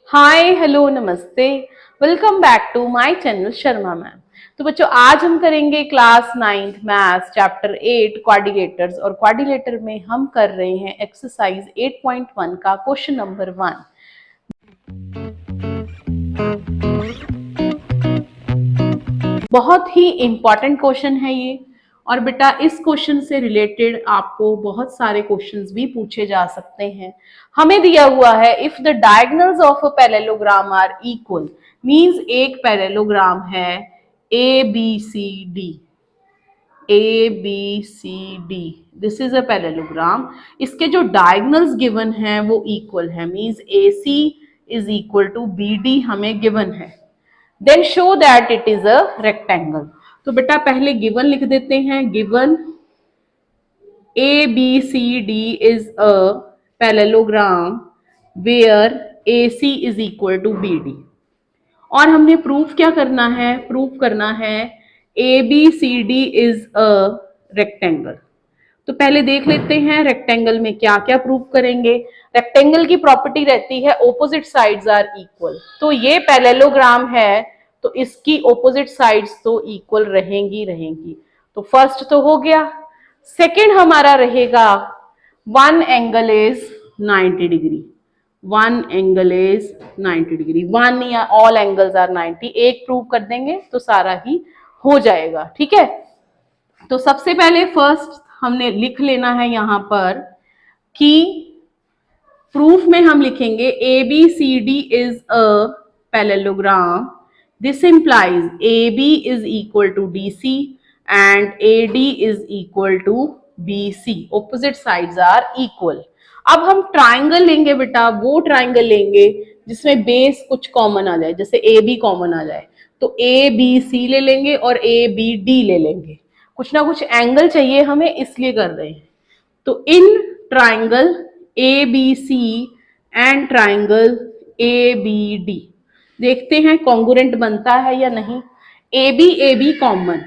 हाय hello नमस्ते। Welcome back to my channel Sharma ma'am. तो बच्चों आज हम करेंगे class 9th maths chapter 8 quadrilaterals और क्वाड्रिलेटर में हम कर रहे हैं एक्सरसाइज 8.1 का क्वेश्चन नंबर 1। बहुत ही इंपॉर्टेंट क्वेश्चन है ये और बेटा इस क्वेश्चन से रिलेटेड आपको बहुत सारे क्वेश्चंस भी पूछे जा सकते हैं। हमें दिया हुआ है if the diagonals of a parallelogram are equal, means एक पैरेललोग्राम है A B C D, A B C D, this is a parallelogram. इसके जो डायगोनल्स गिवन हैं वो इक्वल है, means A C is equal to B D हमें given है। Then show that it is a rectangle. तो बेटा पहले गिवन लिख देते हैं। Given A B C D is a parallelogram where A C is equal to B D. और हमने प्रूफ क्या करना है? प्रूफ करना है A B C D is a rectangle. तो पहले देख लेते हैं रेक्टेंगल में क्या क्या प्रूफ करेंगे। रेक्टेंगल की प्रॉपर्टी रहती है ऑपोजिट साइड्स आर इक्वल। तो ये पैरेललोग्राम है तो इसकी ऑपोजिट साइड्स तो इक्वल रहेंगी। तो फर्स्ट तो हो गया। सेकंड हमारा रहेगा one angle is 90 degree. One angle is 90 degree, one या ऑल एंगल्स आर 90। एक प्रूव कर देंगे तो सारा ही हो जाएगा। ठीक है, तो सबसे पहले फर्स्ट हमने लिख लेना है यहां पर कि प्रूफ में हम लिखेंगे A B C D is a parallelogram. This implies A B is equal to D C and A D is equal to B C. Opposite sides are equal. अब हम ट्राइंगल लेंगे बेटा, वो ट्राइंगल लेंगे जिसमें बेस कुछ common आ जाए, जैसे ए बी कॉमन आ जाए। तो ए बी सी ले लेंगे और ए बी डी ले लेंगे। कुछ ना कुछ एंगल चाहिए हमें, इसलिए कर रहे हैं। तो in triangle A B C and triangle A B D देखते हैं कॉन्ग्रुएंट बनता है या नहीं। A B common,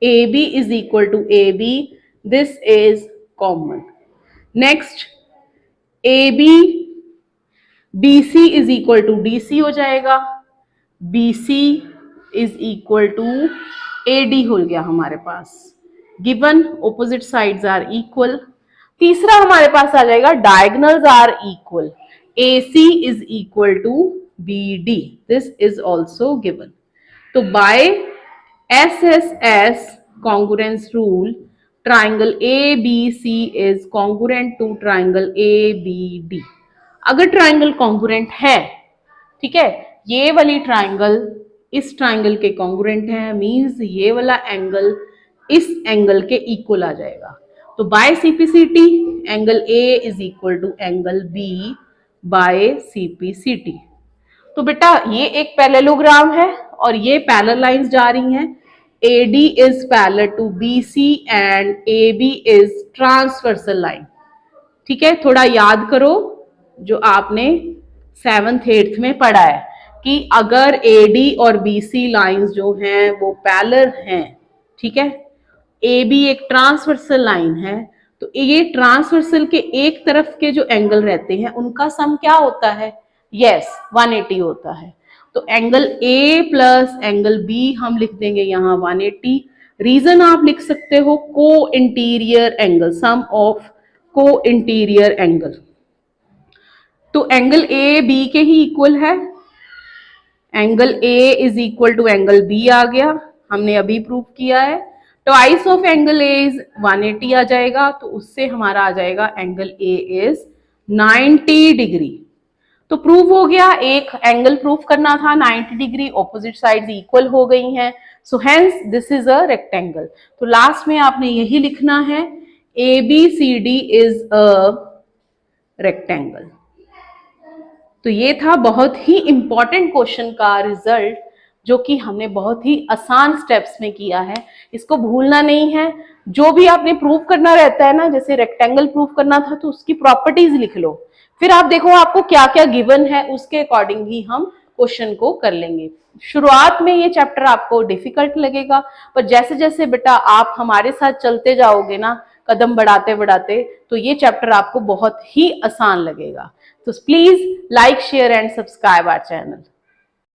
A B is equal to A B, this is common. Next A B B C is equal to D C हो जाएगा, B C is equal to A D हो गया हमारे पास। Given opposite sides are equal. तीसरा हमारे पास आ जाएगा diagonals are equal, A C is equal to B D, this is also given. तो by S S S congruence rule triangle A B C is congruent to triangle A B D. अगर triangle congruent है, ठीक है, ये वाली triangle इस triangle के congruent है, मींस ये वाला एंगल इस एंगल के इक्वल आ जाएगा। तो by CPCT angle A is equal to angle B by CPCT. तो बेटा ये एक पैरेललोग्राम है और ये पैरेलल लाइंस जा रही हैं। AD is parallel to BC and AB is transversal line. ठीक है, थोड़ा याद करो जो आपने 7th 8th में पढ़ा है कि अगर AD और BC लाइंस जो हैं वो पैरेलल हैं, ठीक है, AB एक ट्रांसवर्सल लाइन है, तो ये ट्रांसवर्सल के एक तरफ के जो एंगल रहते हैं उनका सम क्या होता है? यस 180 होता है। तो angle A plus angle B हम लिख देंगे यहाँ 180। रीजन आप लिख सकते हो co-interior angle, sum of co-interior angle. तो एंगल ए बी के ही इक्वल है। Angle A is equal to angle B आ गया, हमने अभी प्रूव किया है। Twice of angle A is 180 आ जाएगा, तो उससे हमारा आ जाएगा एंगल ए इज 90 डिग्री। तो प्रूव हो गया, एक एंगल प्रूव करना था 90 डिग्री, ऑपोजिट साइड्स इक्वल हो गई हैं, so hence this is a rectangle. तो लास्ट में आपने यही लिखना है A B C D is a rectangle. तो ये था बहुत ही इंपॉर्टेंट क्वेश्चन का रिजल्ट, जो कि हमने बहुत ही आसान स्टेप्स में किया है। इसको भूलना नहीं है। जो भी आपने प्रूव करना रहता है ना, जैसे रेक्टेंगल प्रूव करना था तो उसकी प्रॉपर्टीज लिख लो, फिर आप देखो आपको क्या क्या गिवन है, उसके अकॉर्डिंग ही हम क्वेश्चन को कर लेंगे। शुरुआत में ये चैप्टर आपको डिफिकल्ट लगेगा, पर जैसे जैसे बेटा आप हमारे साथ चलते जाओगे ना, कदम बढ़ाते बढ़ाते, तो ये चैप्टर आपको बहुत ही आसान लगेगा। तो please like share and subscribe our channel.